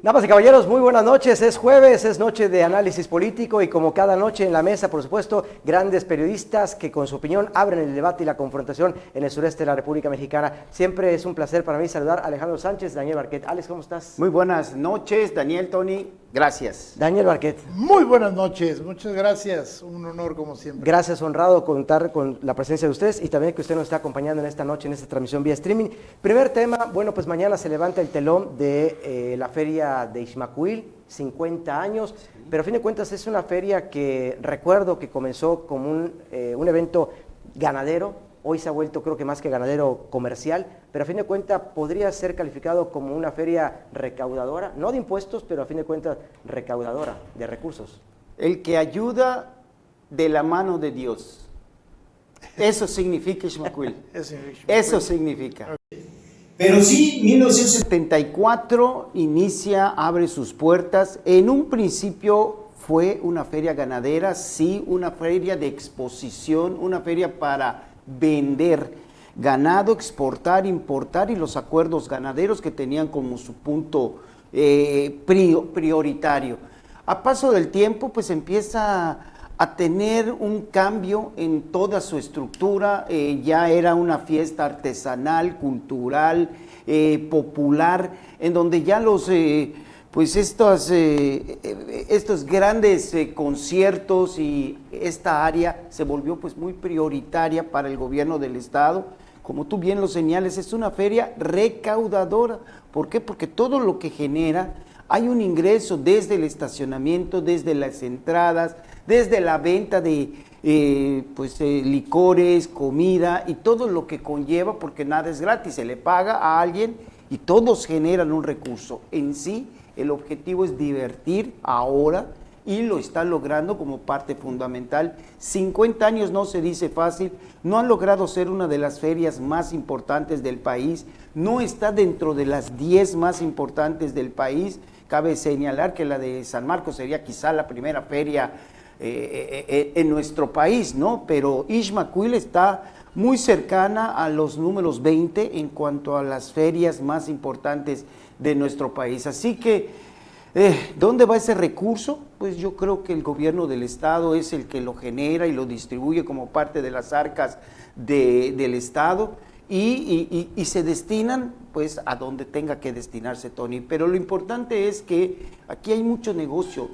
Damas y caballeros, muy buenas noches. Es jueves, es noche de análisis político y como cada noche en la mesa, por supuesto, grandes periodistas que con su opinión abren el debate y la confrontación en el sureste de la República Mexicana. Siempre es un placer para mí saludar a Alejandro Sánchez, Daniel Barquet. Alex, ¿cómo estás? Muy buenas noches, Daniel, Tony, gracias. Daniel Barquet. Muy buenas noches, muchas gracias, un honor como siempre. Gracias, honrado contar con la presencia de ustedes y también que usted nos está acompañando en esta noche, en esta transmisión vía streaming. Primer tema, bueno, pues mañana se levanta el telón de la feria de Ixmaquil, 50 años, pero a fin de cuentas es una feria que recuerdo que comenzó como un evento ganadero. Hoy se ha vuelto, creo que más que ganadero, comercial, pero a fin de cuentas podría ser calificado como una feria recaudadora, no de impuestos, pero a fin de cuentas recaudadora de recursos. El que ayuda de la mano de Dios. Eso significa Ixmaquil. Eso significa. Pero sí, 1974 abre sus puertas. En un principio fue una feria ganadera, sí, una feria de exposición, una feria para vender ganado, exportar, importar y los acuerdos ganaderos que tenían como su punto prioritario. A paso del tiempo, pues empieza a tener un cambio en toda su estructura. Ya era una fiesta artesanal, cultural, popular, en donde ya estos grandes conciertos y esta área se volvió pues muy prioritaria para el gobierno del estado. Como tú bien lo señales, es una feria recaudadora. ¿Por qué? Porque todo lo que genera, hay un ingreso desde el estacionamiento, desde las entradas, desde la venta de licores, comida y todo lo que conlleva, porque nada es gratis, se le paga a alguien y todos generan un recurso. En sí, el objetivo es divertir ahora y lo está logrando como parte fundamental. 50 años no se dice fácil, no han logrado ser una de las ferias más importantes del país, no está dentro de las 10 más importantes del país. Cabe señalar que la de San Marcos sería quizá la primera feria en nuestro país, ¿no? Pero Ixmaquil está muy cercana a los números 20 en cuanto a las ferias más importantes de nuestro país. Así que, ¿dónde va ese recurso? Pues yo creo que el gobierno del estado es el que lo genera y lo distribuye como parte de las arcas del estado y se destinan pues a donde tenga que destinarse, Tony. Pero lo importante es que aquí hay mucho negocio,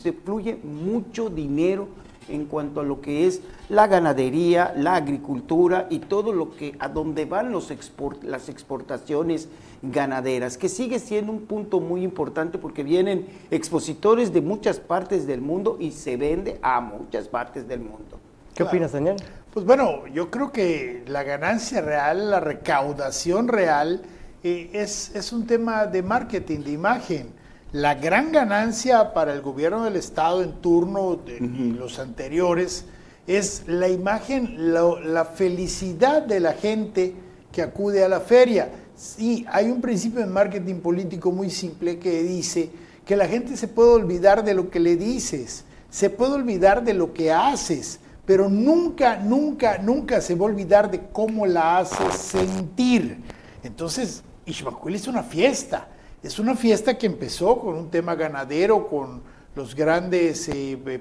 se fluye mucho dinero en cuanto a lo que es la ganadería, la agricultura y todo lo que a donde van las exportaciones ganaderas, que sigue siendo un punto muy importante porque vienen expositores de muchas partes del mundo y se vende a muchas partes del mundo. ¿Qué opinas, Daniel? Pues bueno, yo creo que la ganancia real, la recaudación real, es un tema de marketing, de imagen. La gran ganancia para el gobierno del estado en turno de los anteriores es la imagen, la felicidad de la gente que acude a la feria. Sí, hay un principio en marketing político muy simple que dice que la gente se puede olvidar de lo que le dices, se puede olvidar de lo que haces, pero nunca, nunca, nunca se va a olvidar de cómo la haces sentir. Entonces, Ixmaquil es una fiesta que empezó con un tema ganadero, con los grandes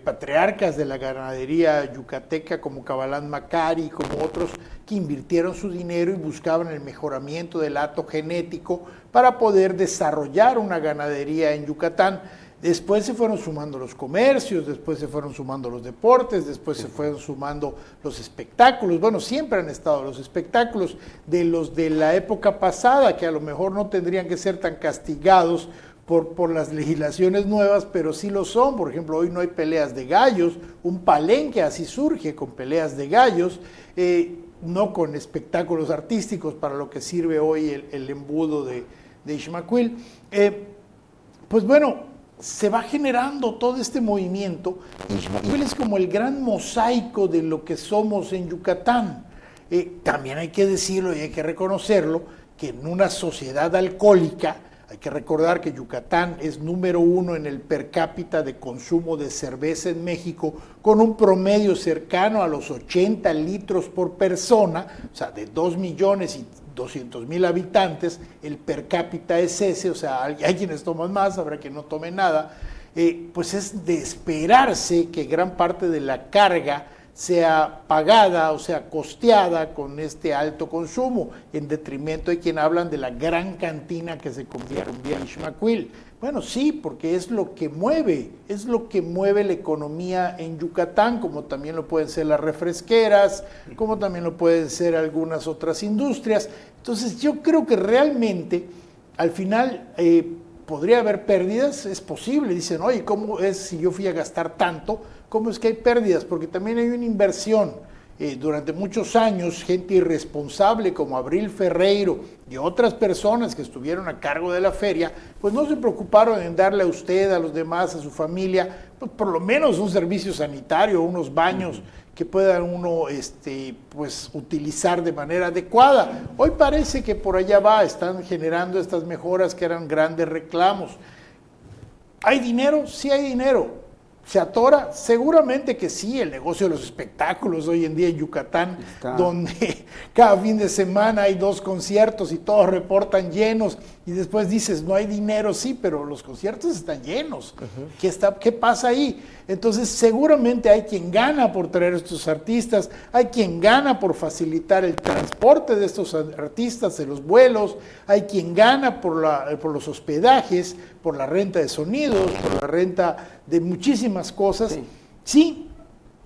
patriarcas de la ganadería yucateca como Cabalán Macari, como otros que invirtieron su dinero y buscaban el mejoramiento del hato genético para poder desarrollar una ganadería en Yucatán. Después se fueron sumando los comercios, después se fueron sumando los deportes, después se fueron sumando los espectáculos. Bueno, siempre han estado los espectáculos de los de la época pasada, que a lo mejor no tendrían que ser tan castigados por las legislaciones nuevas, pero sí lo son. Por ejemplo, hoy no hay peleas de gallos, un palenque así surge con peleas de gallos, no con espectáculos artísticos para lo que sirve hoy el embudo de Ixmaquil. Pues bueno, se va generando todo este movimiento. Ixmaquil es como el gran mosaico de lo que somos en Yucatán. También hay que decirlo y hay que reconocerlo, que en una sociedad alcohólica Hay que recordar que Yucatán es número 1 en el per cápita de consumo de cerveza en México, con un promedio cercano a los 80 litros por persona, o sea, de 2.200.000 habitantes, el per cápita es ese, o sea, hay quienes toman más, habrá quien no tome nada, pues es de esperarse que gran parte de la carga sea pagada o sea costeada con este alto consumo, en detrimento de quien hablan de la gran cantina que se convierte en Ixmaquil. Bueno, sí, porque es lo que mueve la economía en Yucatán, como también lo pueden ser las refresqueras, como también lo pueden ser algunas otras industrias. Entonces yo creo que realmente al final podría haber pérdidas, es posible, dicen, oye, ¿cómo es si yo fui a gastar tanto? ¿Cómo es que hay pérdidas? Porque también hay una inversión. Durante muchos años, gente irresponsable como Abril Ferreiro y otras personas que estuvieron a cargo de la feria, pues no se preocuparon en darle a usted, a los demás, a su familia, pues por lo menos un servicio sanitario, unos baños que puedan uno pues utilizar de manera adecuada. Hoy parece que por allá están generando estas mejoras que eran grandes reclamos. ¿Hay dinero? Sí hay dinero. ¿Se atora? Seguramente que sí, el negocio de los espectáculos hoy en día en Yucatán, donde cada fin de semana hay 2 conciertos y todos reportan llenos, y después dices, no hay dinero, sí, pero los conciertos están llenos. ¿Qué pasa ahí? Entonces seguramente hay quien gana por traer a estos artistas, hay quien gana por facilitar el transporte de estos artistas, de los vuelos, hay quien gana por los hospedajes, por la renta de sonidos, por la renta de muchísimas cosas. Sí,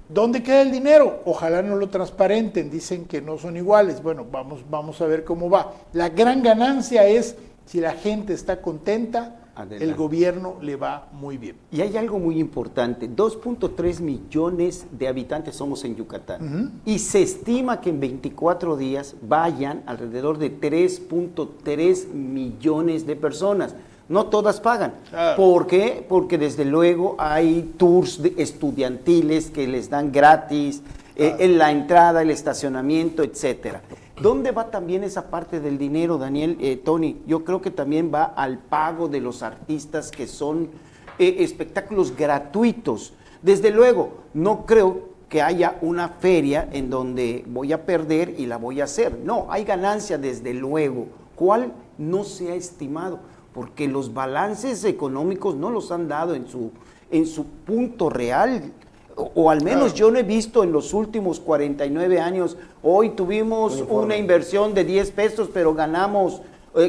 ¿dónde queda el dinero? Ojalá no lo transparenten, dicen que no son iguales. Bueno, vamos a ver cómo va. La gran ganancia es si la gente está contenta, el gobierno le va muy bien. Y hay algo muy importante, 2.3 millones de habitantes somos en Yucatán, y se estima que en 24 días vayan alrededor de 3.3 millones de personas. No todas pagan. ¿Por qué? Porque desde luego hay tours estudiantiles que les dan gratis, en la entrada, el estacionamiento, etcétera. ¿Dónde va también esa parte del dinero, Daniel, Tony? Yo creo que también va al pago de los artistas que son espectáculos gratuitos. Desde luego, no creo que haya una feria en donde voy a perder y la voy a hacer. No, hay ganancia desde luego. ¿Cuál? No se ha estimado, porque los balances económicos no los han dado en su punto real. O al menos yo no he visto en los últimos 49 años, hoy tuvimos una inversión de 10 pesos, pero ganamos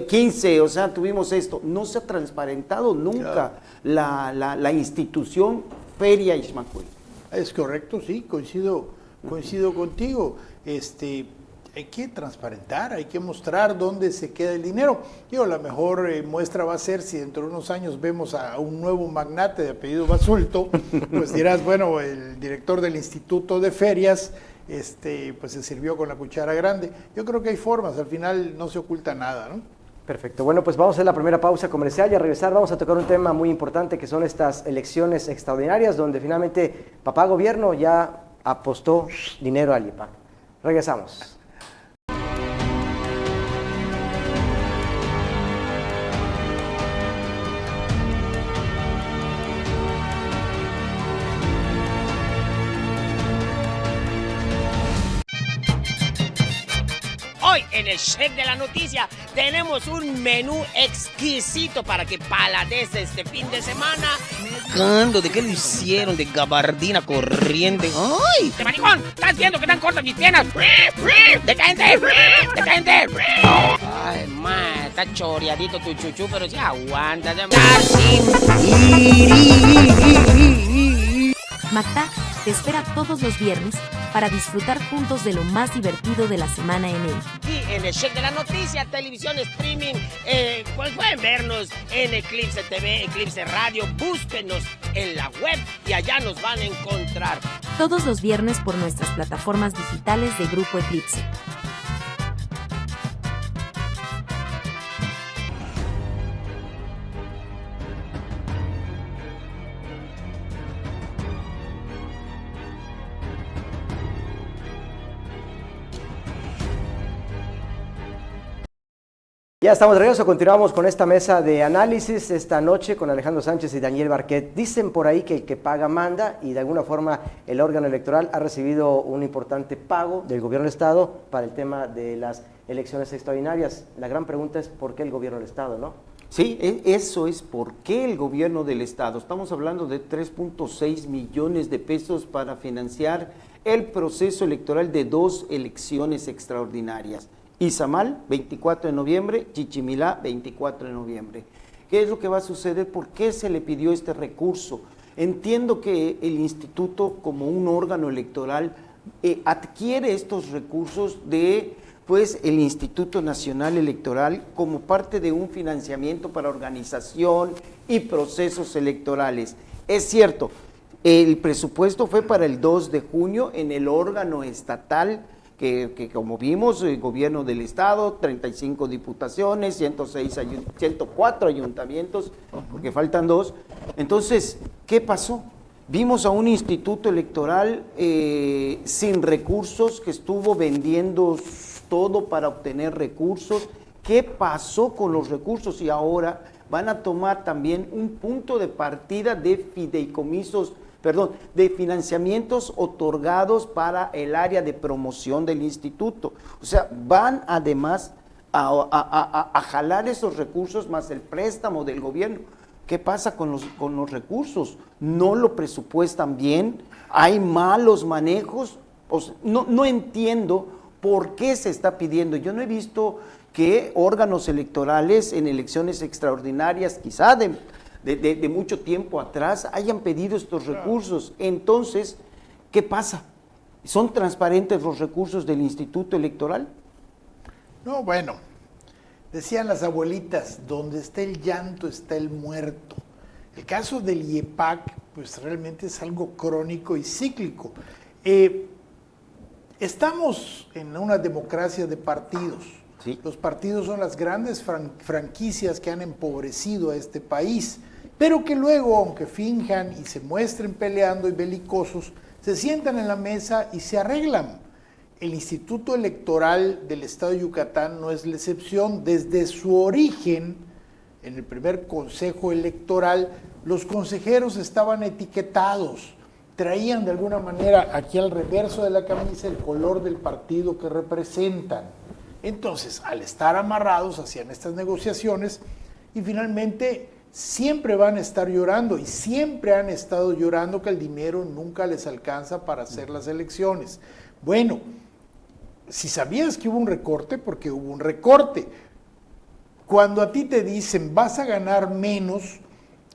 15, o sea, tuvimos esto. No se ha transparentado nunca la institución Feria Ixmaquil. Es correcto, sí, coincido contigo. Hay que transparentar, hay que mostrar dónde se queda el dinero. La mejor muestra va a ser si dentro de unos años vemos a un nuevo magnate de apellido Basulto, pues dirás, bueno, el director del Instituto de Ferias, pues se sirvió con la cuchara grande. Yo creo que hay formas, al final no se oculta nada, ¿no? Perfecto. Bueno, pues vamos a hacer la primera pausa comercial y a regresar vamos a tocar un tema muy importante que son estas elecciones extraordinarias donde finalmente papá gobierno ya apostó dinero al IPAC. Regresamos. Hoy en el Check de la Noticia tenemos un menú exquisito para que paladees este fin de semana. ¿De qué lo hicieron? De gabardina corriente. ¡Ay! ¡De maricón! ¿Estás viendo que están cortas mis piernas? ¡Detente! ¡Detente! Ay, ma, está choreadito tu chuchu, pero sí aguanta. Mactac te espera todos los viernes para disfrutar juntos de lo más divertido de la semana en él. Y en el Check de la Noticia, televisión, streaming, pues pueden vernos en Eclipse TV, Eclipse Radio, búsquenos en la web y allá nos van a encontrar. Todos los viernes por nuestras plataformas digitales de Grupo Eclipse. Ya estamos de regreso, continuamos con esta mesa de análisis esta noche con Alejandro Sánchez y Daniel Barquet. Dicen por ahí que el que paga manda y de alguna forma el órgano electoral ha recibido un importante pago del gobierno del Estado para el tema de las elecciones extraordinarias. La gran pregunta es ¿por qué el gobierno del Estado, no? Sí, eso es por qué el gobierno del Estado. Estamos hablando de 3.6 millones de pesos para financiar el proceso electoral de 2 elecciones extraordinarias. Izamal, 24 de noviembre, Chichimilá, 24 de noviembre. ¿Qué es lo que va a suceder? ¿Por qué se le pidió este recurso? Entiendo que el instituto, como un órgano electoral, adquiere estos recursos de el Instituto Nacional Electoral como parte de un financiamiento para organización y procesos electorales. Es cierto, el presupuesto fue para el 2 de junio en el órgano estatal, que como vimos, el gobierno del Estado, 35 diputaciones, 104 ayuntamientos, porque faltan 2. Entonces, ¿qué pasó? Vimos a un instituto electoral sin recursos, que estuvo vendiendo todo para obtener recursos. ¿Qué pasó con los recursos? Y ahora van a tomar también un punto de partida de fideicomisos, de financiamientos otorgados para el área de promoción del instituto. O sea, van además a jalar esos recursos más el préstamo del gobierno. ¿Qué pasa con los recursos? ¿No lo presupuestan bien? ¿Hay malos manejos? No entiendo por qué se está pidiendo. Yo no he visto que órganos electorales en elecciones extraordinarias, quizá de mucho tiempo atrás, hayan pedido estos recursos. Entonces, ¿qué pasa? ¿Son transparentes los recursos del Instituto Electoral? No, bueno, decían las abuelitas, donde está el llanto está el muerto. El caso del IEPAC, pues realmente es algo crónico y cíclico. Estamos en una democracia de partidos. Sí. Los partidos son las grandes franquicias que han empobrecido a este país, pero que luego, aunque finjan y se muestren peleando y belicosos, se sientan en la mesa y se arreglan. El Instituto Electoral del Estado de Yucatán no es la excepción. Desde su origen, en el primer consejo electoral, los consejeros estaban etiquetados, traían de alguna manera aquí al reverso de la camisa el color del partido que representan. Entonces, al estar amarrados, hacían estas negociaciones y finalmente siempre van a estar llorando y siempre han estado llorando que el dinero nunca les alcanza para hacer las elecciones. Bueno, si sabías que hubo un recorte, porque hubo un recorte. Cuando a ti te dicen vas a ganar menos,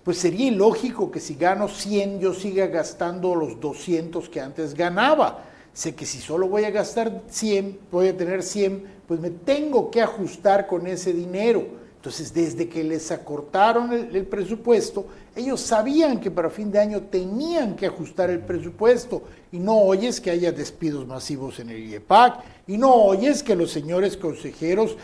pues sería ilógico que si gano 100 yo siga gastando los 200 que antes ganaba. Sé que si solo voy a gastar 100, voy a tener 100, pues me tengo que ajustar con ese dinero. Entonces, desde que les acortaron el presupuesto, ellos sabían que para fin de año tenían que ajustar el presupuesto. Y no oyes que haya despidos masivos en el IEPAC, y no oyes que los señores consejeros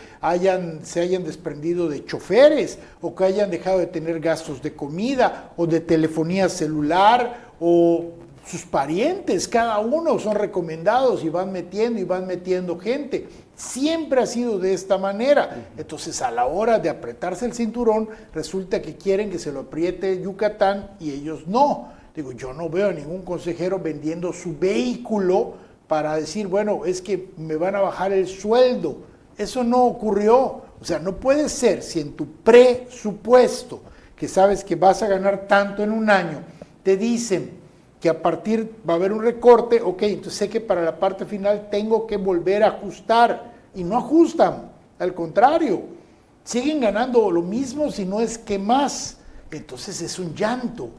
se hayan desprendido de choferes, o que hayan dejado de tener gastos de comida, o de telefonía celular, o sus parientes, cada uno son recomendados y van metiendo gente. Siempre ha sido de esta manera. Entonces, a la hora de apretarse el cinturón, resulta que quieren que se lo apriete Yucatán y ellos no. Digo, yo no veo a ningún consejero vendiendo su vehículo para decir, bueno, es que me van a bajar el sueldo. Eso no ocurrió. O sea, no puede ser si en tu presupuesto, que sabes que vas a ganar tanto en un año, te dicen que a partir va a haber un recorte, ok, entonces sé que para la parte final tengo que volver a ajustar, y no ajustan, al contrario, siguen ganando lo mismo, si no es que más. Entonces es un llanto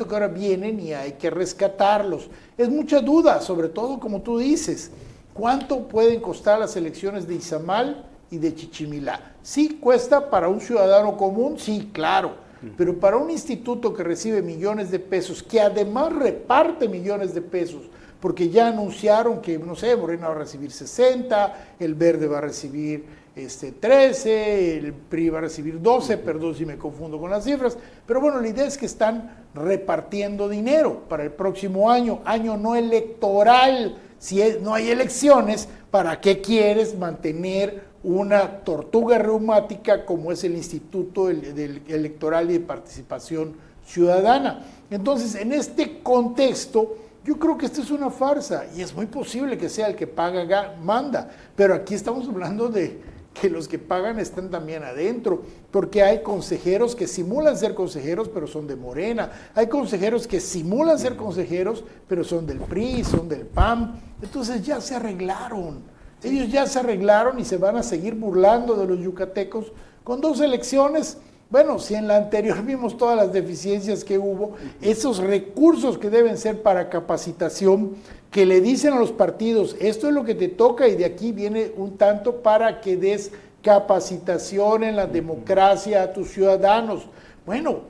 que ahora vienen y hay que rescatarlos. Es mucha duda, sobre todo como tú dices, ¿cuánto pueden costar las elecciones de Izamal y de Chichimilá? Sí, cuesta para un ciudadano común, sí, claro. Pero para un instituto que recibe millones de pesos, que además reparte millones de pesos, porque ya anunciaron que, no sé, Morena va a recibir 60, el Verde va a recibir 13, el PRI va a recibir 12, perdón si me confundo con las cifras, pero bueno, la idea es que están repartiendo dinero para el próximo año no electoral. Si no hay elecciones, ¿para qué quieres mantener una tortuga reumática como es el Instituto Electoral y de Participación Ciudadana. Entonces, en este contexto, yo creo que esto es una farsa y es muy posible que sea el que paga, manda, pero aquí estamos hablando de que los que pagan están también adentro, porque hay consejeros que simulan ser consejeros, pero son de Morena, hay consejeros que simulan ser consejeros, pero son del PRI, son del PAN, entonces ya se arreglaron, ellos ya se arreglaron y se van a seguir burlando de los yucatecos con 2 elecciones. Bueno, si en la anterior vimos todas las deficiencias que hubo, esos recursos que deben ser para capacitación, que le dicen a los partidos, esto es lo que te toca y de aquí viene un tanto para que des capacitación en la democracia a tus ciudadanos. Bueno,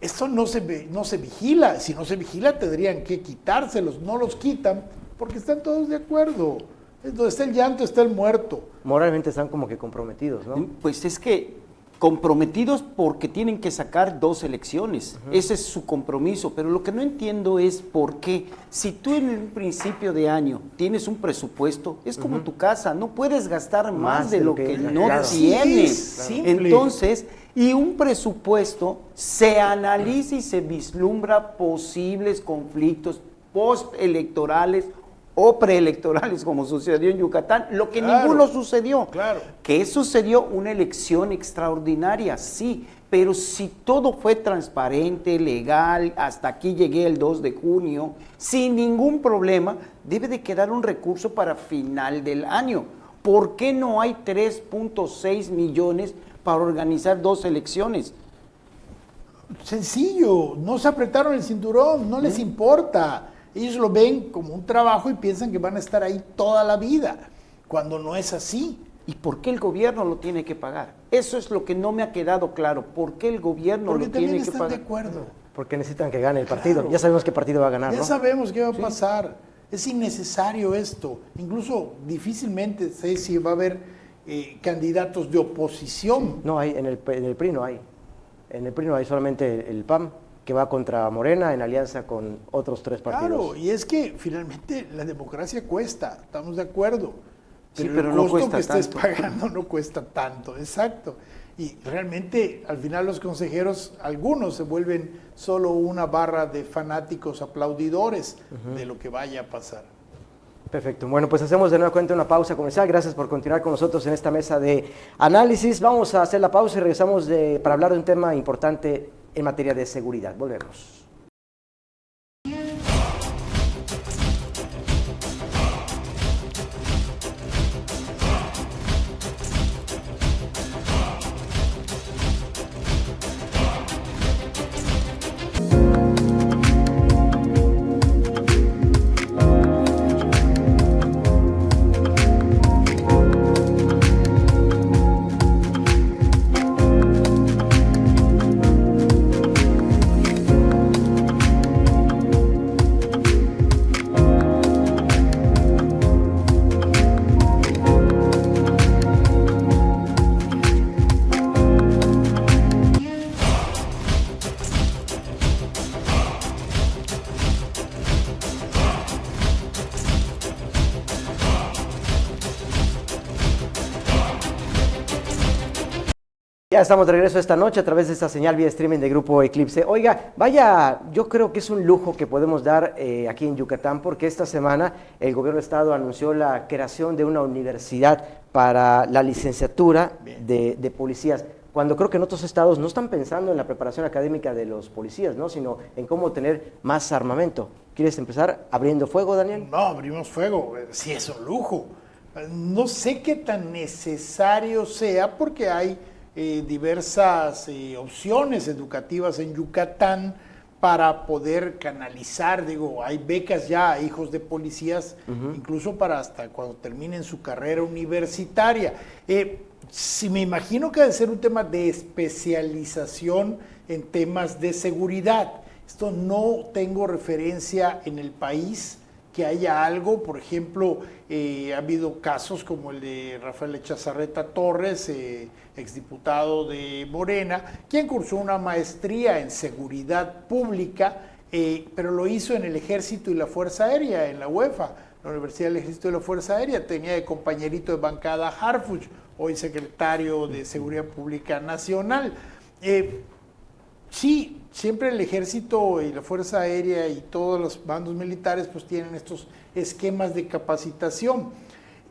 esto no se vigila, si no se vigila tendrían que quitárselos, no los quitan porque están todos de acuerdo. Donde está el llanto está el muerto. Moralmente están como que comprometidos, ¿no? Pues es que comprometidos porque tienen que sacar 2 elecciones, ese es su compromiso, pero lo que no entiendo es por qué, si tú en un principio de año tienes un presupuesto, es como tu casa, no puedes gastar más de lo que no tienes, simple. Entonces, y un presupuesto se analiza y se vislumbra posibles conflictos postelectorales o preelectorales, como sucedió en Yucatán, lo que ninguno sucedió. Claro. Que sucedió una elección extraordinaria, sí, pero si todo fue transparente, legal, hasta aquí llegué el 2 de junio, sin ningún problema, debe de quedar un recurso para final del año. ¿Por qué no hay 3.6 millones para organizar 2 elecciones? Sencillo, no se apretaron el cinturón, no les importa. Ellos lo ven como un trabajo y piensan que van a estar ahí toda la vida, cuando no es así. ¿Y por qué el gobierno lo tiene que pagar? Eso es lo que no me ha quedado claro. ¿Por qué el gobierno Porque lo tiene también que están pagar? de acuerdo. Porque necesitan que gane el partido. Claro. Ya sabemos qué partido va a ganar, Ya ¿no? sabemos qué va a pasar. Es innecesario esto. Incluso difícilmente sé si va a haber candidatos de oposición. No hay, en el PRI no hay. En el PRI no hay, solamente el PAN, que va contra Morena en alianza con otros 3 partidos. Claro, y es que finalmente la democracia cuesta, estamos de acuerdo. Sí, Pero pero el no costo cuesta que estés tanto. pagando no cuesta tanto, exacto. Y realmente al final los consejeros, algunos se vuelven solo una barra de fanáticos aplaudidores de lo que vaya a pasar. Perfecto. Bueno, pues hacemos de nueva cuenta una pausa comercial. Gracias por continuar con nosotros en esta mesa de análisis. Vamos a hacer la pausa y regresamos para hablar de un tema importante en materia de seguridad. Volvemos. Ya estamos de regreso esta noche a través de esta señal vía streaming de Grupo Eclipse. Oiga, vaya, yo creo que es un lujo que podemos dar aquí en Yucatán, porque esta semana el gobierno del estado anunció la creación de una universidad para la licenciatura de policías, cuando creo que en otros estados no están pensando en la preparación académica de los policías, ¿no?, sino en cómo tener más armamento. ¿Quieres empezar abriendo fuego, Daniel? No, abrimos fuego, sí es un lujo. No sé qué tan necesario sea, porque hay diversas opciones educativas en Yucatán para poder canalizar, digo, hay becas ya a hijos de policías, incluso para hasta cuando terminen su carrera universitaria. Si me imagino que debe ser un tema de especialización en temas de seguridad. Esto no tengo referencia en el país que haya algo. Por ejemplo, ha habido casos como el de Rafael Echazarreta Torres, exdiputado de Morena, quien cursó una maestría en seguridad pública, pero lo hizo en el Ejército y la Fuerza Aérea, en la UEFA, la Universidad del Ejército y la Fuerza Aérea. Tenía de compañerito de bancada a Harfuch, hoy secretario de Seguridad Pública Nacional. Sí, siempre el Ejército y la Fuerza Aérea y todos los bandos militares pues tienen estos esquemas de capacitación.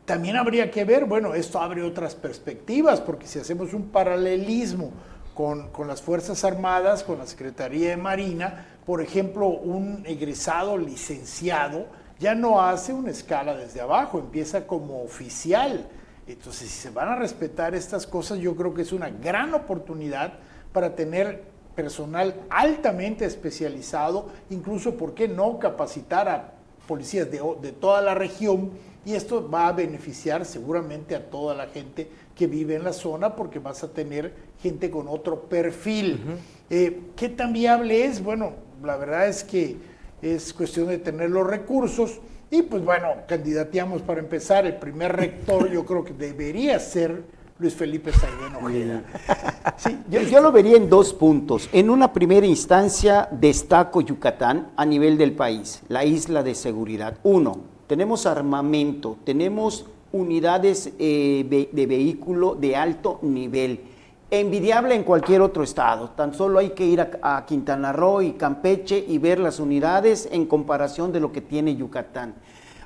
También habría que ver, bueno, esto abre otras perspectivas, porque si hacemos un paralelismo con las Fuerzas Armadas, con la Secretaría de Marina, por ejemplo, un egresado licenciado ya no hace una escala desde abajo, empieza como oficial. Entonces, si se van a respetar estas cosas, yo creo que es una gran oportunidad para tener personal altamente especializado, incluso, ¿por qué no capacitar a policías de toda la región? Y esto va a beneficiar seguramente a toda la gente que vive en la zona, porque vas a tener gente con otro perfil. ¿Qué tan viable es? Bueno, la verdad es que es cuestión de tener los recursos y pues bueno, candidateamos para empezar. El primer rector yo creo que debería ser Luis Felipe Saidén Ojeda. Sí, yo lo vería en 2 puntos. En una primera instancia, destaco Yucatán a nivel del país, la isla de seguridad. 1, tenemos armamento, tenemos unidades de vehículo de alto nivel, envidiable en cualquier otro estado. Tan solo hay que ir a Quintana Roo y Campeche y ver las unidades en comparación de lo que tiene Yucatán.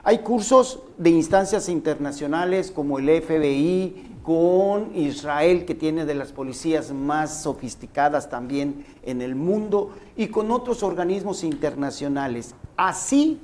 Hay cursos de instancias internacionales como el FBI, con Israel, que tiene de las policías más sofisticadas también en el mundo, y con otros organismos internacionales. Así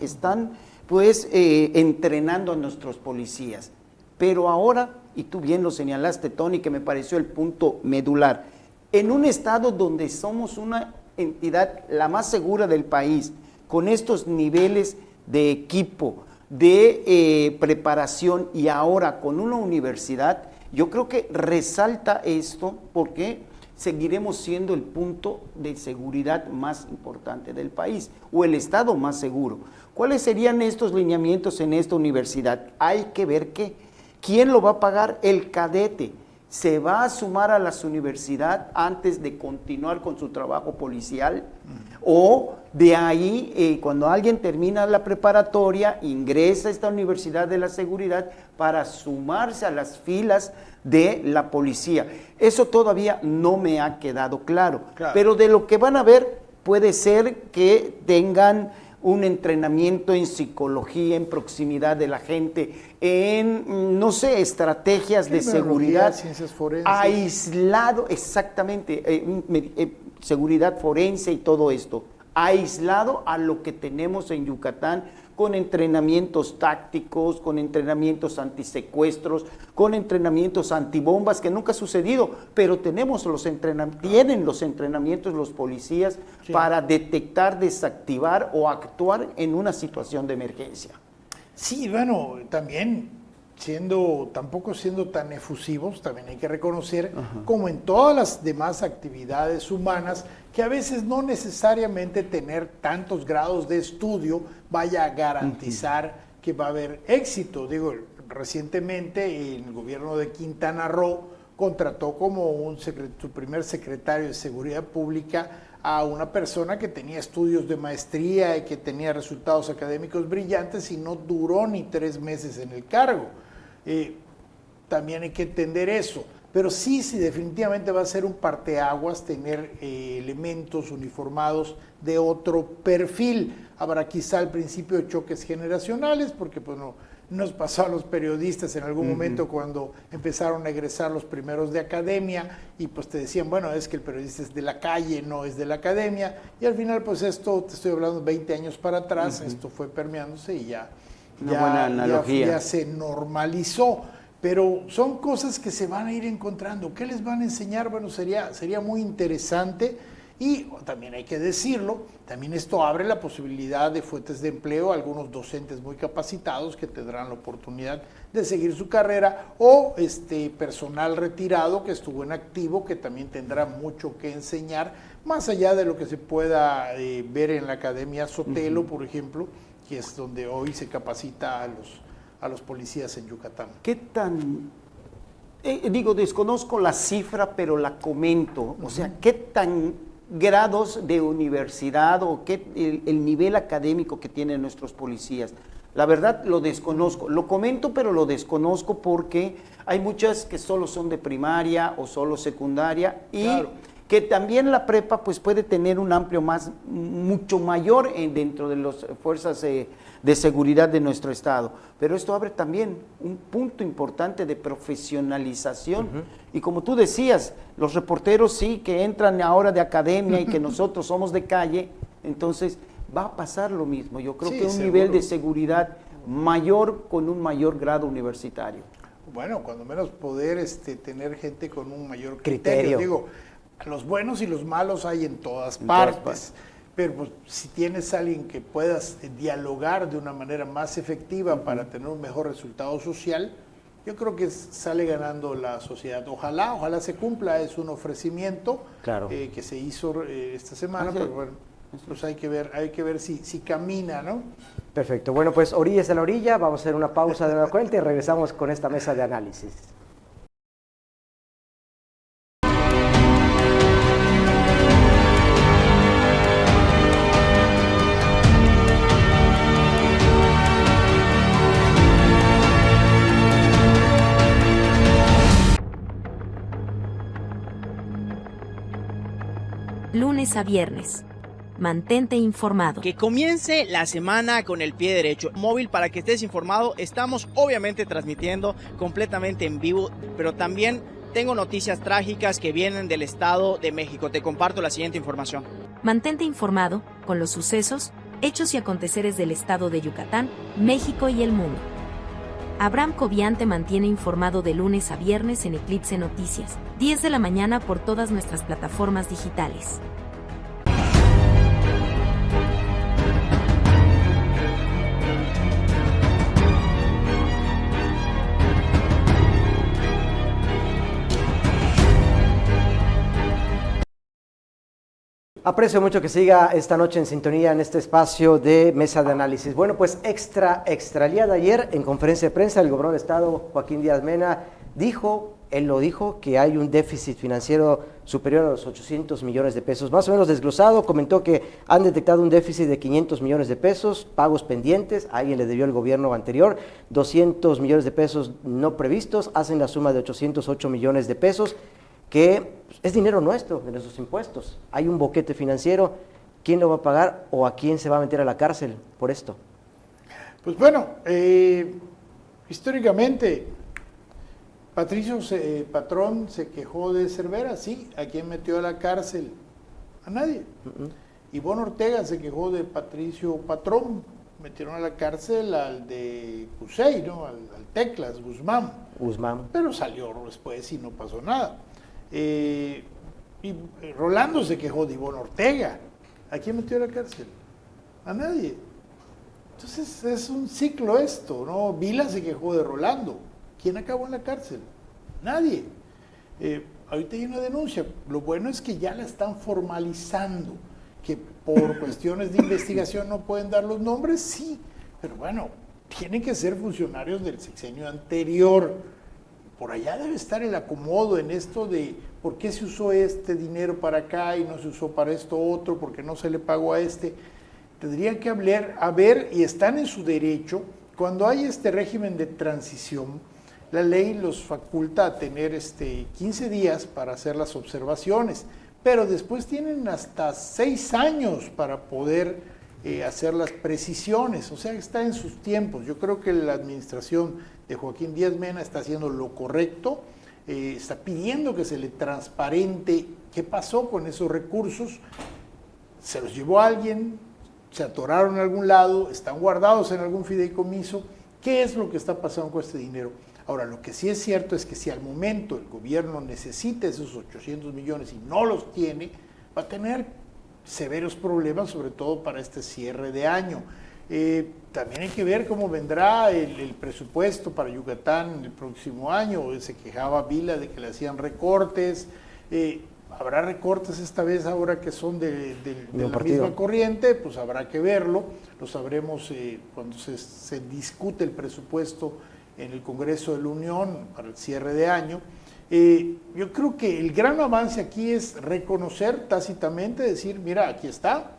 están pues entrenando a nuestros policías. Pero ahora, y tú bien lo señalaste, Tony, que me pareció el punto medular, en un estado donde somos una entidad la más segura del país, con estos niveles de equipo, de preparación, y ahora con una universidad, yo creo que resalta esto porque seguiremos siendo el punto de seguridad más importante del país, o el estado más seguro. ¿Cuáles serían estos lineamientos en esta universidad? Hay que ver quién lo va a pagar. El cadete se va a sumar a la universidad antes de continuar con su trabajo policial, o de ahí, cuando alguien termina la preparatoria, ingresa a esta universidad de la seguridad para sumarse a las filas de la policía. Eso todavía no me ha quedado claro. Pero de lo que van a ver, puede ser que tengan un entrenamiento en psicología, en proximidad de la gente, en, no sé, estrategias de seguridad, ciencias forenses, aislado, exactamente, seguridad forense y todo esto, aislado a lo que tenemos en Yucatán, con entrenamientos tácticos, con entrenamientos antisecuestros, con entrenamientos antibombas, que nunca ha sucedido, pero tenemos tienen los entrenamientos los policías para detectar, desactivar o actuar en una situación de emergencia. Sí, bueno, también tampoco siendo tan efusivos, también hay que reconocer, como en todas las demás actividades humanas, que a veces no necesariamente tener tantos grados de estudio vaya a garantizar que va a haber éxito. Digo, recientemente el gobierno de Quintana Roo contrató como su primer secretario de Seguridad Pública a una persona que tenía estudios de maestría y que tenía resultados académicos brillantes, y no duró ni 3 meses en el cargo. También hay que entender eso. Pero sí, definitivamente va a ser un parteaguas tener elementos uniformados de otro perfil. Habrá quizá al principio choques generacionales, porque pues nos pasó a los periodistas en algún momento cuando empezaron a egresar los primeros de academia, y pues te decían, bueno, es que el periodista es de la calle, no es de la academia, y al final pues esto, te estoy hablando 20 años para atrás, esto fue permeándose y ya se normalizó. Pero son cosas que se van a ir encontrando. ¿Qué les van a enseñar? Bueno, sería muy interesante. Y también hay que decirlo, también esto abre la posibilidad de fuentes de empleo a algunos docentes muy capacitados que tendrán la oportunidad de seguir su carrera, o personal retirado que estuvo en activo, que también tendrá mucho que enseñar, más allá de lo que se pueda ver en la Academia Sotelo, por ejemplo, que es donde hoy se capacita a los policías en Yucatán. ¿Qué tan, desconozco la cifra, pero la comento, o sea, qué tan grados de universidad o qué el nivel académico que tienen nuestros policías? La verdad lo desconozco, lo comento pero lo desconozco porque hay muchas que solo son de primaria o solo secundaria y Claro. que también la prepa pues puede tener un amplio mucho mayor dentro de las fuerzas de seguridad de nuestro estado. Pero esto abre también un punto importante de profesionalización. Y como tú decías, los reporteros sí que entran ahora de academia y que nosotros somos de calle, entonces va a pasar lo mismo. Yo creo Sí, que un seguro. nivel de seguridad mayor con un mayor grado universitario. Bueno, cuando menos poder tener gente con un mayor Criterio. criterio. Digo, los buenos y los malos hay en todas En todas partes. partes. Pero pues, si tienes a alguien que puedas dialogar de una manera más efectiva para tener un mejor resultado social, yo creo que sale ganando la sociedad. Ojalá se cumpla, es un ofrecimiento Claro. que se hizo esta semana, Ah, sí. pero bueno, pues hay que ver si camina, ¿no? Perfecto. Bueno, pues orillas a la orilla, vamos a hacer una pausa de nueva cuenta y regresamos con esta mesa de análisis. Lunes a viernes. Mantente informado. Que comience la semana con el pie derecho. Móvil para que estés informado. Estamos obviamente transmitiendo completamente en vivo, pero también tengo noticias trágicas que vienen del Estado de México. Te comparto la siguiente información. Mantente informado con los sucesos, hechos y aconteceres del estado de Yucatán, México y el mundo. Abraham Cobian te mantiene informado de lunes a viernes en Eclipse Noticias, 10 de la mañana por todas nuestras plataformas digitales. Aprecio mucho que siga esta noche en sintonía en este espacio de mesa de análisis. Bueno, pues extra. El día de ayer, en conferencia de prensa, el gobernador de Estado, Joaquín Díaz Mena, él lo dijo, que hay un déficit financiero superior a los 800 millones de pesos. Más o menos desglosado, comentó que han detectado un déficit de 500 millones de pesos, pagos pendientes, a alguien le debió el gobierno anterior, 200 millones de pesos no previstos, hacen la suma de 808 millones de pesos, que es dinero nuestro, de nuestros impuestos. Hay un boquete financiero, ¿quién lo va a pagar o a quién se va a meter a la cárcel por esto? Pues bueno, históricamente, Patricio Patrón se quejó de Cervera, sí. ¿A quién metió a la cárcel? A nadie. Ivonne Ortega se quejó de Patricio Patrón, metieron a la cárcel al de Cusey, ¿no? Al Teclas, Guzmán. Pero salió después y no pasó nada. Y Rolando se quejó de Ivonne Ortega. ¿A quién metió a la cárcel? A nadie. Entonces es un ciclo esto, ¿no? Vila se quejó de Rolando. ¿Quién acabó en la cárcel? Nadie. Ahorita hay una denuncia. Lo bueno es que ya la están formalizando. Que por cuestiones de investigación no pueden dar los nombres, sí. Pero bueno, tienen que ser funcionarios del sexenio anterior. Por allá debe estar el acomodo en esto de por qué se usó este dinero para acá y no se usó para esto otro, por qué no se le pagó a este. Tendrían que hablar, a ver, y están en su derecho, cuando hay este régimen de transición, la ley los faculta a tener 15 días para hacer las observaciones, pero después tienen hasta 6 años para poder hacer las precisiones, o sea, está en sus tiempos. Yo creo que la administración de Joaquín Díaz Mena está haciendo lo correcto, está pidiendo que se le transparente qué pasó con esos recursos, se los llevó alguien, se atoraron en algún lado, están guardados en algún fideicomiso, ¿qué es lo que está pasando con este dinero? Ahora, lo que sí es cierto es que si al momento el gobierno necesita esos 800 millones y no los tiene, va a tener severos problemas, sobre todo para este cierre de año. También hay que ver cómo vendrá el presupuesto para Yucatán el próximo año. Se quejaba Vila de que le hacían recortes. Habrá recortes esta vez ahora que son de la misma corriente, pues habrá que verlo. Lo sabremos cuando se discute el presupuesto en el Congreso de la Unión para el cierre de año. Yo creo que el gran avance aquí es reconocer tácitamente, decir, mira, aquí está,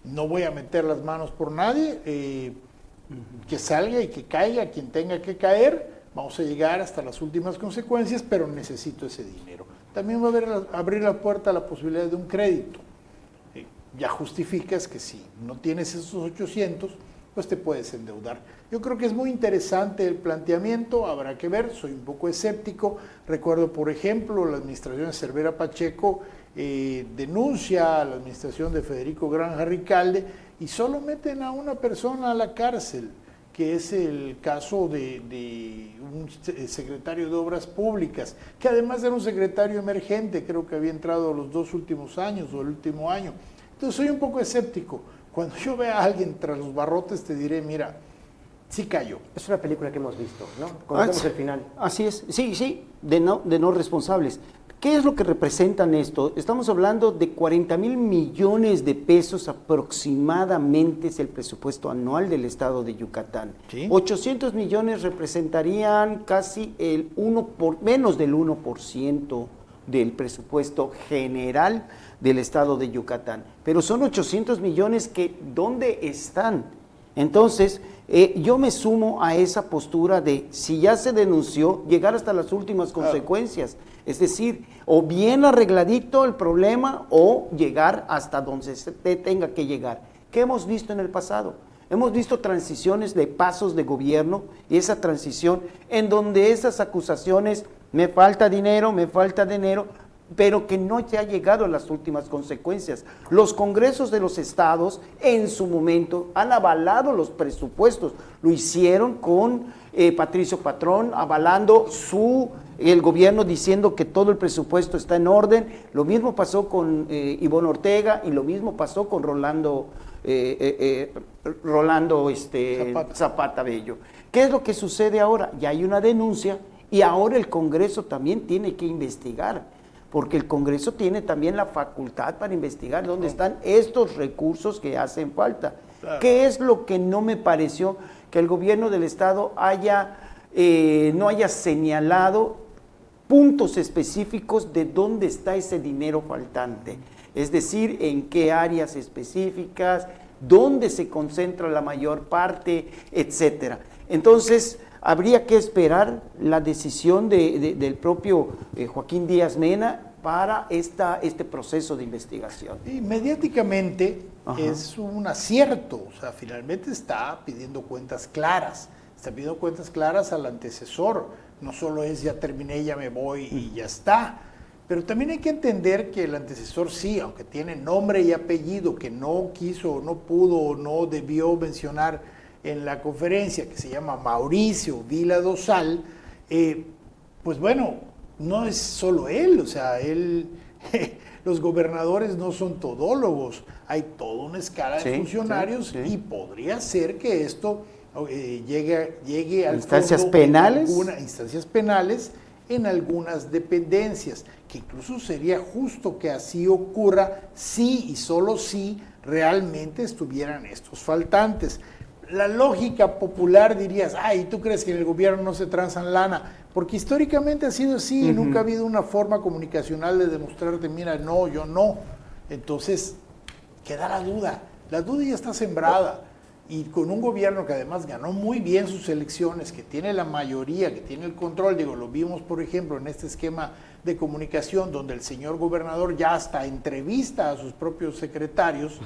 no voy a meter las manos por nadie, Que salga y que caiga quien tenga que caer, vamos a llegar hasta las últimas consecuencias, pero necesito ese dinero. También va a abrir la puerta a la posibilidad de un crédito. Ya justificas que si no tienes esos 800, pues te puedes endeudar. Yo creo que es muy interesante el planteamiento, habrá que ver, soy un poco escéptico. Recuerdo, por ejemplo, la administración de Cervera Pacheco denuncia a la administración de Federico Granja Ricalde y solo meten a una persona a la cárcel, que es el caso de un secretario de Obras Públicas, que además era un secretario emergente, creo que había entrado los 2 últimos años o el último año. Entonces soy un poco escéptico. Cuando yo vea a alguien tras los barrotes te diré, mira, sí cayó. Es una película que hemos visto, ¿no? Conocemos el final. Así es, sí, de no responsables. ¿Qué es lo que representan esto? Estamos hablando de 40,000 millones de pesos aproximadamente, es el presupuesto anual del estado de Yucatán. ¿Sí? 800 millones representarían casi menos del 1% del presupuesto general del estado de Yucatán. Pero son 800 millones que, ¿dónde están? Entonces, yo me sumo a esa postura de, si ya se denunció, llegar hasta las últimas consecuencias. Es decir, o bien arregladito el problema o llegar hasta donde se tenga que llegar. ¿Qué hemos visto en el pasado? Hemos visto transiciones de pasos de gobierno y esa transición en donde esas acusaciones, me falta dinero, pero que no se ha llegado a las últimas consecuencias. Los congresos de los estados en su momento han avalado los presupuestos, lo hicieron con Patricio Patrón, avalando el gobierno diciendo que todo el presupuesto está en orden. Lo mismo pasó con Ivonne Ortega y lo mismo pasó con Rolando Zapata Bello. ¿Qué es lo que sucede ahora? Ya hay una denuncia y ahora el Congreso también tiene que investigar, porque el Congreso tiene también la facultad para investigar dónde están estos recursos que hacen falta. Claro. ¿Qué es lo que no me pareció? Que el gobierno del estado no haya señalado puntos específicos de dónde está ese dinero faltante, es decir, en qué áreas específicas, dónde se concentra la mayor parte, etcétera. Entonces, habría que esperar la decisión del propio Joaquín Díaz Mena para este proceso de investigación. Y mediáticamente es un acierto, o sea, finalmente está pidiendo cuentas claras al antecesor, no solo es ya terminé, ya me voy y ya está, pero también hay que entender que el antecesor sí, aunque tiene nombre y apellido que no quiso, o no pudo, o no debió mencionar en la conferencia, que se llama Mauricio Vila Dosal, pues bueno, no es solo él, o sea, los gobernadores no son todólogos, hay toda una escala de funcionarios y podría ser que esto llegue al instancias fondo penales, instancias penales en algunas dependencias, que incluso sería justo que así ocurra si y solo si realmente estuvieran estos faltantes. La lógica popular dirías, ay, ¿tú crees que en el gobierno no se transan lana? Porque históricamente ha sido así, nunca ha habido una forma comunicacional de demostrarte, mira, no, yo no. Entonces, queda la duda ya está sembrada. Y con un gobierno que además ganó muy bien sus elecciones, que tiene la mayoría, que tiene el control, lo vimos por ejemplo en este esquema de comunicación donde el señor gobernador ya hasta entrevista a sus propios secretarios,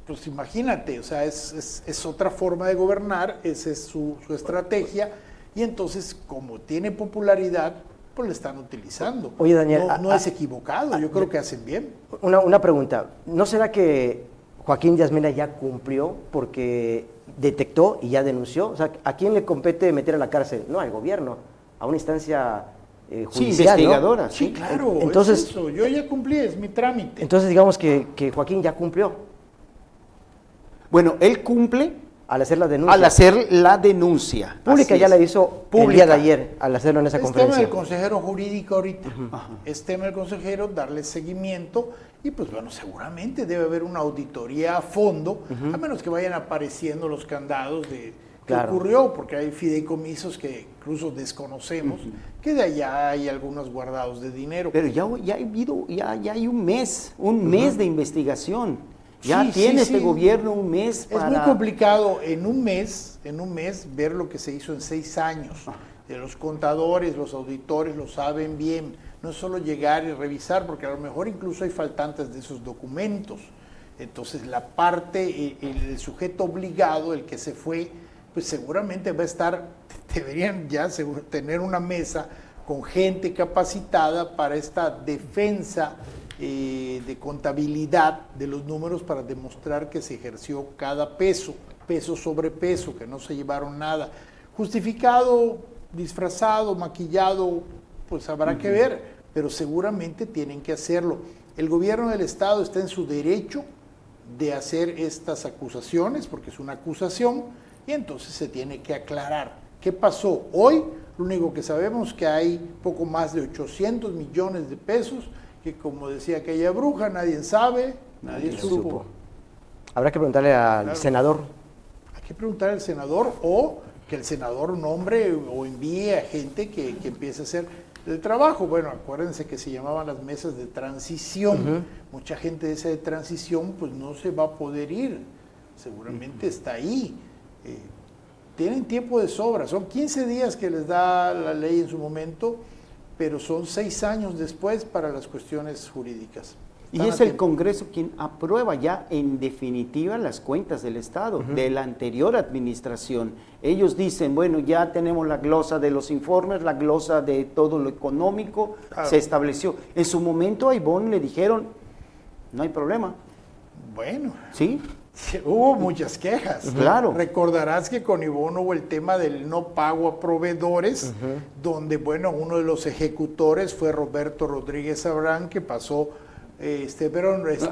pues imagínate, o sea, es otra forma de gobernar, esa es su estrategia, y entonces como tiene popularidad, pues le están utilizando. Oye, Daniel, no es equivocado, yo creo que hacen bien. Una pregunta, ¿no será que Joaquín Díaz Mena ya cumplió porque detectó y ya denunció? O sea, ¿a quién le compete meter a la cárcel? No, al gobierno, a una instancia judicial, investigadora. ¿no? Sí, claro, entonces, es eso. Yo ya cumplí, es mi trámite. Entonces digamos que Joaquín ya cumplió. Bueno, él cumple al hacer la denuncia. Al hacer la denuncia. Pública ya la hizo el día de ayer, al hacerlo en esa conferencia. Es tema del consejero jurídico ahorita. Es tema del consejero darle seguimiento y pues bueno, seguramente debe haber una auditoría a fondo, a menos que vayan apareciendo los candados de qué ocurrió, porque hay fideicomisos que incluso desconocemos, que de allá hay algunos guardados de dinero. Pero ya hay un mes de investigación. Ya Sí, tiene sí, este sí. gobierno un mes Es muy complicado en un mes ver lo que se hizo en 6 años. Los contadores, los auditores lo saben bien. No es solo llegar y revisar, porque a lo mejor incluso hay faltantes de esos documentos. Entonces la parte, el sujeto obligado, el que se fue, pues seguramente va a estar, deberían ya tener una mesa con gente capacitada para esta defensa de contabilidad de los números para demostrar que se ejerció cada peso, peso sobre peso, que no se llevaron nada. Justificado, disfrazado, maquillado, pues habrá que ver, pero seguramente tienen que hacerlo. El gobierno del Estado está en su derecho de hacer estas acusaciones, porque es una acusación, y entonces se tiene que aclarar. ¿Qué pasó? Hoy, lo único que sabemos es que hay poco más de 800 millones de pesos, que como decía aquella bruja, nadie sabe, nadie supo. Habrá que preguntarle al Claro. senador. Hay que preguntar al senador o que el senador nombre o envíe a gente que empiece a hacer el trabajo. Bueno, acuérdense que se llamaban las mesas de transición. Mucha gente de esa de transición pues no se va a poder ir. Seguramente está ahí. Tienen tiempo de sobra. Son 15 días que les da la ley en su momento, pero son 6 años después para las cuestiones jurídicas. Y Están a es el tiempo. Congreso quien aprueba ya en definitiva las cuentas del Estado, de la anterior administración. Ellos dicen, bueno, ya tenemos la glosa de los informes, la glosa de todo lo económico, Claro. se estableció. En su momento a Ivonne le dijeron, no hay problema, Bueno, ¿sí? hubo muchas quejas. Claro. Recordarás que con Ivonne hubo el tema del no pago a proveedores, donde, bueno, uno de los ejecutores fue Roberto Rodríguez Abrán, que pasó,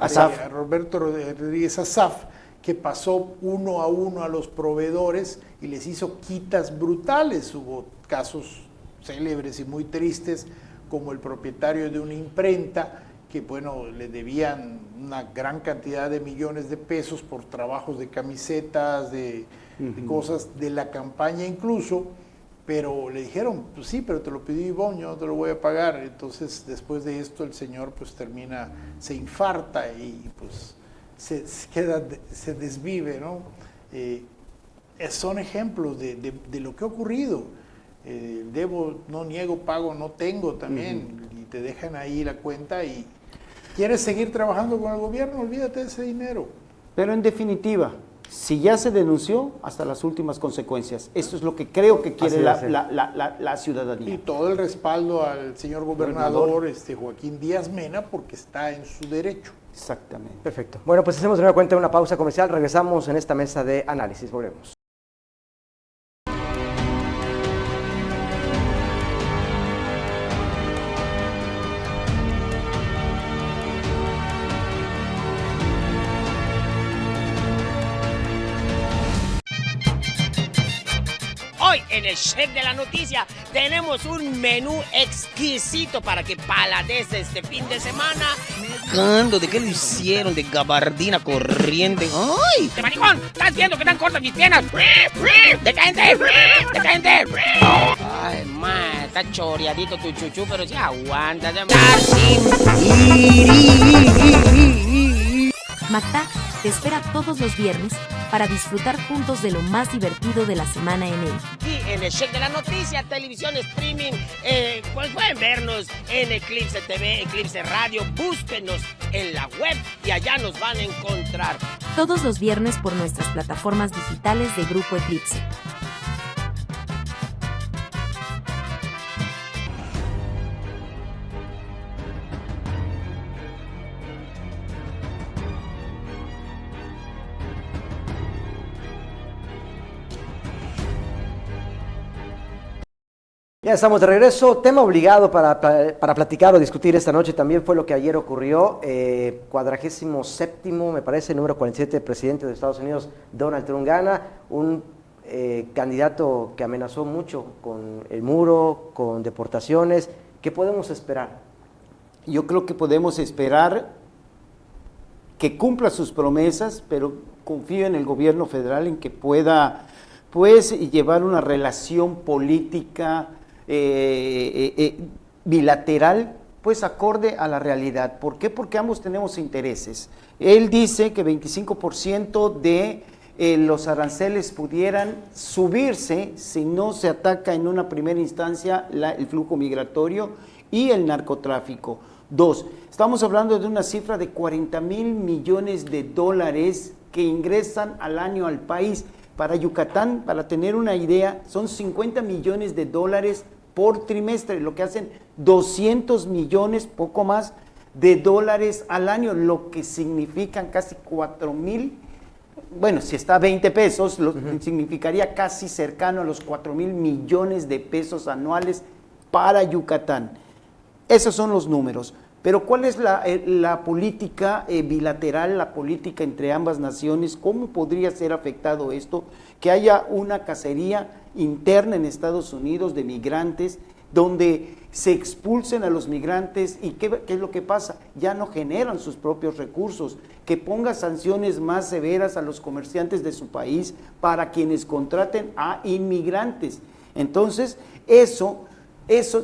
Asaf. Roberto Rodríguez Asaf, que pasó uno a los proveedores y les hizo quitas brutales. Hubo casos célebres y muy tristes, como el propietario de una imprenta, que bueno, le debían una gran cantidad de millones de pesos por trabajos de camisetas, de cosas de la campaña incluso, pero le dijeron, pues sí, pero te lo pidió Ivonne, yo no te lo voy a pagar. Entonces, después de esto, el señor pues se infarta y pues se desvive, ¿no? Son ejemplos de lo que ha ocurrido. Debo, no niego, pago, no tengo también, y te dejan ahí la cuenta y quieres seguir trabajando con el gobierno, olvídate de ese dinero. Pero en definitiva, si ya se denunció, hasta las últimas consecuencias. Esto es lo que creo que quiere Así es, la Y ciudadanía. todo el respaldo al señor gobernador Joaquín Díaz Mena, porque está en su derecho. Exactamente. Perfecto. Bueno, pues hacemos de nueva cuenta una pausa comercial. Regresamos en esta mesa de análisis. Volvemos. Hoy en el Check de la Noticia tenemos un menú exquisito para que paladees este fin de semana. ¿De qué lo hicieron? De gabardina corriente. ¡Ay! ¡De maricón! ¿Estás viendo que están cortas mis piernas? ¡Detente! ¡Detente! Ay, ma, está choreadito tu chuchu, pero sí aguanta. Mactac te espera todos los viernes para disfrutar juntos de lo más divertido de la semana en él. Aquí en el Check de la Noticia, televisión, streaming, pues pueden vernos en Eclipse TV, Eclipse Radio, búsquenos en la web y allá nos van a encontrar. Todos los viernes por nuestras plataformas digitales de Grupo Eclipse. Ya estamos de regreso. Tema obligado para platicar o discutir esta noche también fue lo que ayer ocurrió. 47º, me parece, número 47, presidente de Estados Unidos, Donald Trump gana. Un candidato que amenazó mucho con el muro, con deportaciones. ¿Qué podemos esperar? Yo creo que podemos esperar que cumpla sus promesas, pero confío en el gobierno federal en que pueda pues llevar una relación política bilateral pues acorde a la realidad. ¿Por qué? Porque ambos tenemos intereses. Él dice que 25% de los aranceles pudieran subirse si no se ataca en una primera instancia el flujo migratorio y el narcotráfico. 2, estamos hablando de una cifra de 40,000 millones de dólares que ingresan al año al país. Para Yucatán, para tener una idea, son 50 millones de dólares por trimestre, lo que hacen 200 millones, poco más, de dólares al año, lo que significan casi 4,000, bueno, si está a 20 pesos, significaría casi cercano a los 4,000 millones de pesos anuales para Yucatán. Esos son los números. Pero ¿cuál es la política bilateral, la política entre ambas naciones? ¿Cómo podría ser afectado esto? Que haya una cacería interna en Estados Unidos de migrantes, donde se expulsen a los migrantes y ¿qué es lo que pasa? Ya no generan sus propios recursos, que ponga sanciones más severas a los comerciantes de su país para quienes contraten a inmigrantes. Entonces, eso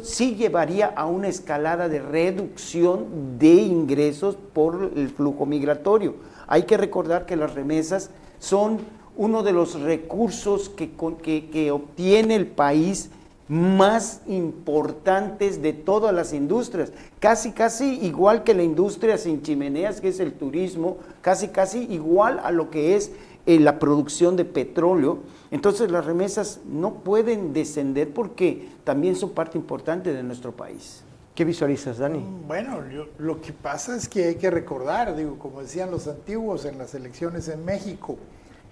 sí llevaría a una escalada de reducción de ingresos por el flujo migratorio. Hay que recordar que las remesas son uno de los recursos que obtiene el país más importantes de todas las industrias, casi igual que la industria sin chimeneas, que es el turismo, casi igual a lo que es la producción de petróleo. Entonces las remesas no pueden descender porque también son parte importante de nuestro país. ¿Qué visualizas, Dani? Bueno, lo que pasa es que hay que recordar, como decían los antiguos en las elecciones en México,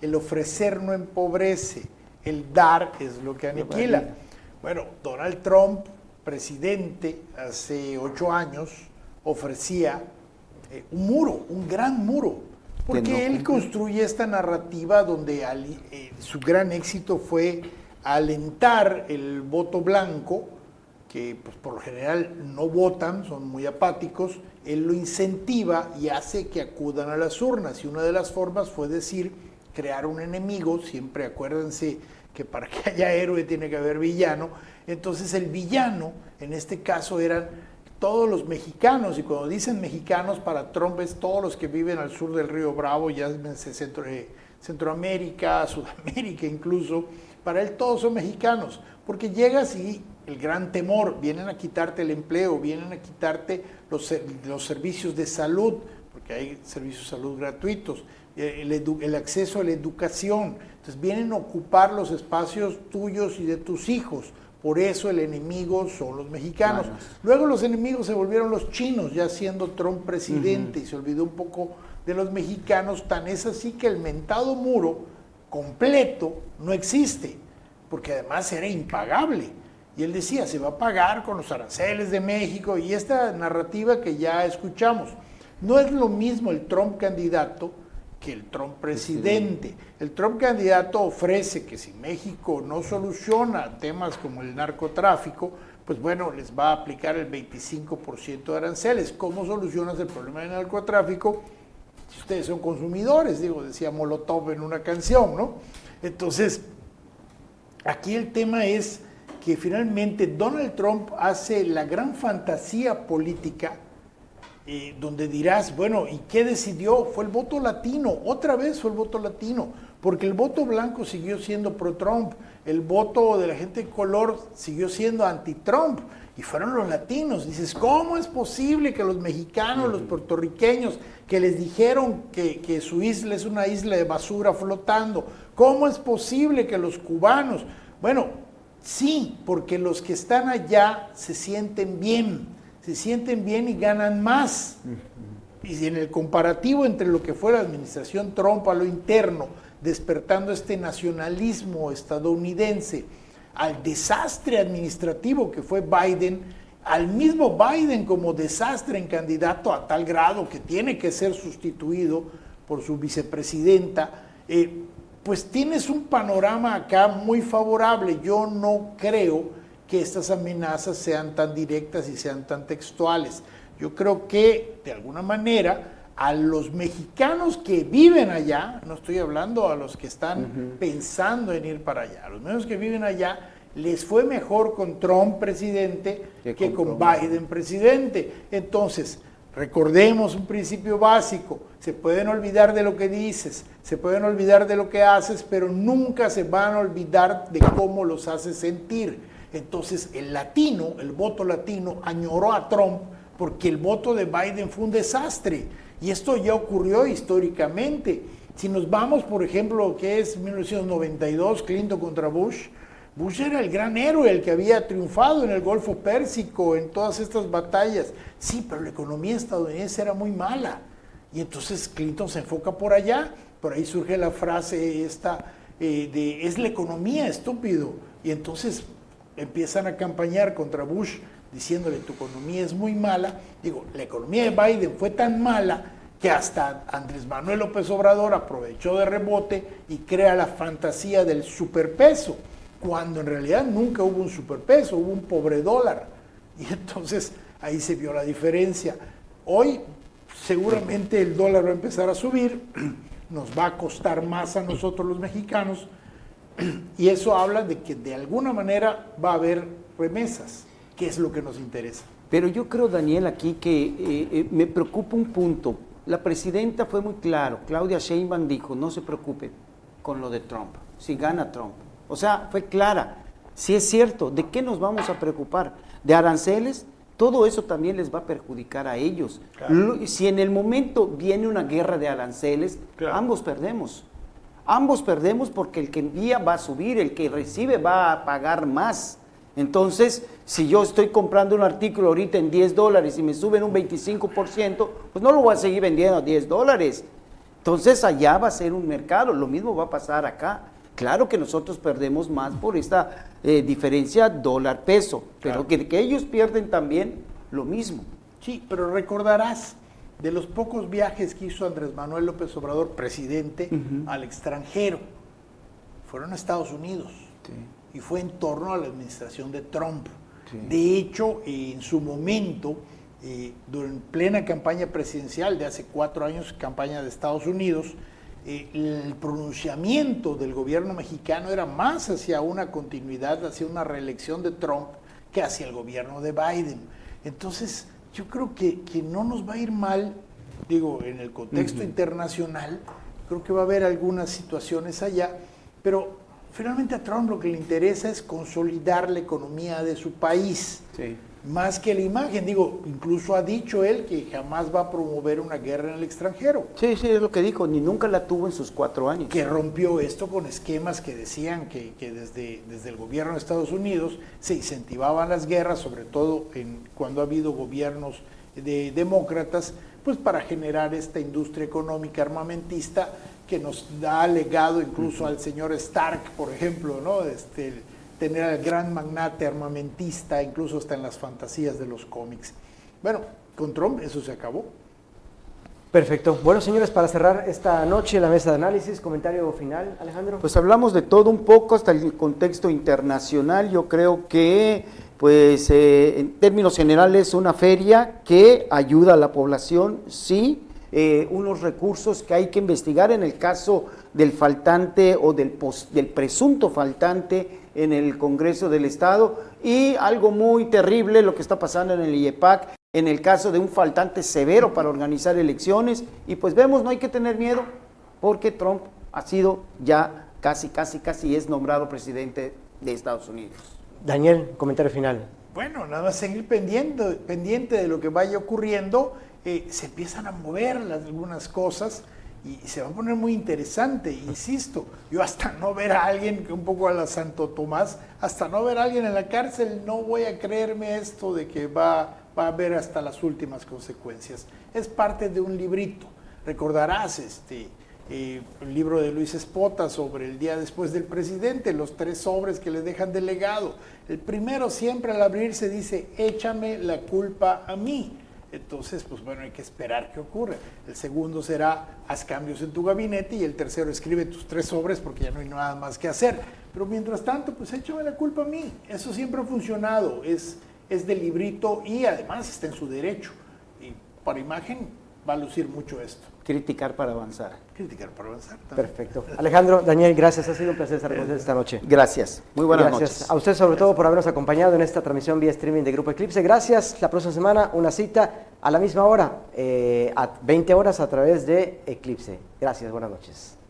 el ofrecer no empobrece, el dar es lo que aniquila. Bueno, Donald Trump, presidente, hace 8 años, ofrecía un muro, un gran muro, porque él construye esta narrativa donde su gran éxito fue alentar el voto blanco, que pues, por lo general no votan, son muy apáticos. Él lo incentiva y hace que acudan a las urnas, y una de las formas fue crear un enemigo. Siempre acuérdense que para que haya héroe tiene que haber villano. Entonces el villano, en este caso, eran todos los mexicanos, y cuando dicen mexicanos, para Trump es todos los que viven al sur del río Bravo, ya Centroamérica, Sudamérica incluso. Para él todos son mexicanos, porque llegas y el gran temor, vienen a quitarte el empleo, vienen a quitarte los servicios de salud, porque hay servicios de salud gratuitos, el acceso a la educación. Entonces vienen a ocupar los espacios tuyos y de tus hijos. Por eso el enemigo son los mexicanos. Claro. Luego los enemigos se volvieron los chinos, ya siendo Trump presidente, y se olvidó un poco de los mexicanos. Tan es así que el mentado muro completo no existe, porque además era impagable. Y él decía, se va a pagar con los aranceles de México, y esta narrativa que ya escuchamos. No es lo mismo el Trump candidato que el Trump presidente. El Trump candidato ofrece que si México no soluciona temas como el narcotráfico, pues bueno, les va a aplicar el 25% de aranceles. ¿Cómo solucionas el problema del narcotráfico? Si ustedes son consumidores, decía Molotov en una canción, ¿no? Entonces, aquí el tema es que finalmente Donald Trump hace la gran fantasía política, donde dirás, bueno, ¿y qué decidió? Fue el voto latino, otra vez fue el voto latino, porque el voto blanco siguió siendo pro-Trump, el voto de la gente de color siguió siendo anti-Trump, y fueron los latinos. Dices, ¿cómo es posible que los mexicanos, los puertorriqueños, que les dijeron que su isla es una isla de basura flotando, cómo es posible que los cubanos? Bueno, sí, porque los que están allá se sienten bien y ganan más. Y en el comparativo entre lo que fue la administración Trump a lo interno, despertando este nacionalismo estadounidense, al desastre administrativo que fue Biden, al mismo Biden como desastre en candidato a tal grado que tiene que ser sustituido por su vicepresidenta, pues tienes un panorama acá muy favorable. Yo no creo que estas amenazas sean tan directas y sean tan textuales. Yo creo que, de alguna manera, a los mexicanos que viven allá, no estoy hablando a los que están pensando en ir para allá, a los mexicanos que viven allá, les fue mejor con Trump presidente que con Biden presidente. Entonces, recordemos un principio básico: se pueden olvidar de lo que dices, se pueden olvidar de lo que haces, pero nunca se van a olvidar de cómo los haces sentir. Entonces, el latino, el voto latino, añoró a Trump porque el voto de Biden fue un desastre. Y esto ya ocurrió históricamente. Si nos vamos, por ejemplo, que es 1992, Clinton contra Bush, Bush era el gran héroe, el que había triunfado en el Golfo Pérsico, en todas estas batallas. Sí, pero la economía estadounidense era muy mala. Y entonces Clinton se enfoca por allá. Por ahí surge la frase esta de es la economía, estúpido. Y entonces empiezan a campañar contra Bush diciéndole tu economía es muy mala. Digo, la economía de Biden fue tan mala que hasta Andrés Manuel López Obrador aprovechó de rebote y crea la fantasía del superpeso, cuando en realidad nunca hubo un superpeso, hubo un pobre dólar. Y entonces ahí se vio la diferencia. Hoy seguramente el dólar va a empezar a subir, nos va a costar más a nosotros los mexicanos, y eso habla de que de alguna manera va a haber remesas, que es lo que nos interesa. Pero yo creo, Daniel, aquí que me preocupa un punto. La presidenta fue muy claro, Claudia Sheinbaum dijo, no se preocupen con lo de Trump, si gana Trump. O sea, fue clara. Si es cierto, ¿de qué nos vamos a preocupar? ¿De aranceles? Todo eso también les va a perjudicar a ellos. Claro. Si en el momento viene una guerra de aranceles, claro, ambos perdemos. Ambos perdemos porque el que envía va a subir, el que recibe va a pagar más. Entonces, si yo estoy comprando un artículo ahorita en $10 y me suben un 25%, pues no lo voy a seguir vendiendo a $10. Entonces, allá va a ser un mercado. Lo mismo va a pasar acá. Claro que nosotros perdemos más por esta diferencia dólar-peso, pero claro, que ellos pierden también lo mismo. Sí, pero recordarás de los pocos viajes que hizo Andrés Manuel López Obrador, presidente, al extranjero. Fueron a Estados Unidos. Sí. Y fue en torno a la administración de Trump. Sí. De hecho, en su momento, en plena campaña presidencial de hace 4 años, campaña de Estados Unidos, el pronunciamiento del gobierno mexicano era más hacia una continuidad, hacia una reelección de Trump, que hacia el gobierno de Biden. Entonces, yo creo que no nos va a ir mal, digo, en el contexto internacional. Creo que va a haber algunas situaciones allá, pero finalmente a Trump lo que le interesa es consolidar la economía de su país, sí, más que la imagen. Digo, incluso ha dicho él que jamás va a promover una guerra en el extranjero. Sí, sí, es lo que dijo, ni nunca la tuvo en sus 4 años. Que rompió esto con esquemas que decían que desde el gobierno de Estados Unidos se incentivaban las guerras, sobre todo cuando ha habido gobiernos de demócratas, pues para generar esta industria económica armamentista que nos da legado incluso al señor Stark, por ejemplo, ¿no? Tener al gran magnate armamentista, incluso hasta en las fantasías de los cómics. Bueno, con Trump eso se acabó. Perfecto. Bueno, señores, para cerrar esta noche la mesa de análisis, comentario final, Alejandro. Pues hablamos de todo un poco, hasta el contexto internacional. Yo creo que, pues, en términos generales, una feria que ayuda a la población, sí. Unos recursos que hay que investigar en el caso del faltante o del presunto faltante en el Congreso del Estado, y algo muy terrible lo que está pasando en el IEPAC en el caso de un faltante severo para organizar elecciones. Y pues vemos, no hay que tener miedo porque Trump ha sido ya casi es nombrado presidente de Estados Unidos. Daniel, comentario final. Bueno, nada más seguir pendiente de lo que vaya ocurriendo. Se empiezan a mover algunas cosas y se va a poner muy interesante, insisto. Yo hasta no ver a alguien, un poco a la Santo Tomás, hasta no ver a alguien en la cárcel, no voy a creerme esto de que va a haber hasta las últimas consecuencias. Es parte de un librito. Recordarás el libro de Luis Espota sobre el día después del presidente, los 3 sobres que le dejan de legado. El primero siempre al abrirse dice, échame la culpa a mí. Entonces, pues bueno, hay que esperar qué ocurre. El segundo será, haz cambios en tu gabinete, y el tercero, escribe tus 3 sobres porque ya no hay nada más que hacer. Pero mientras tanto, pues échame la culpa a mí. Eso siempre ha funcionado, es del librito y además está en su derecho. Y para imagen, va a lucir mucho esto. Criticar para avanzar. Criticar para avanzar también. Perfecto. Alejandro, Daniel, gracias. Ha sido un placer estar con ustedes esta noche. Gracias. Muy buenas Gracias noches. a usted sobre todo por habernos acompañado en esta transmisión vía streaming de Grupo Eclipse. Gracias. La próxima semana una cita a la misma hora, a 20 horas a través de Eclipse. Gracias. Buenas noches.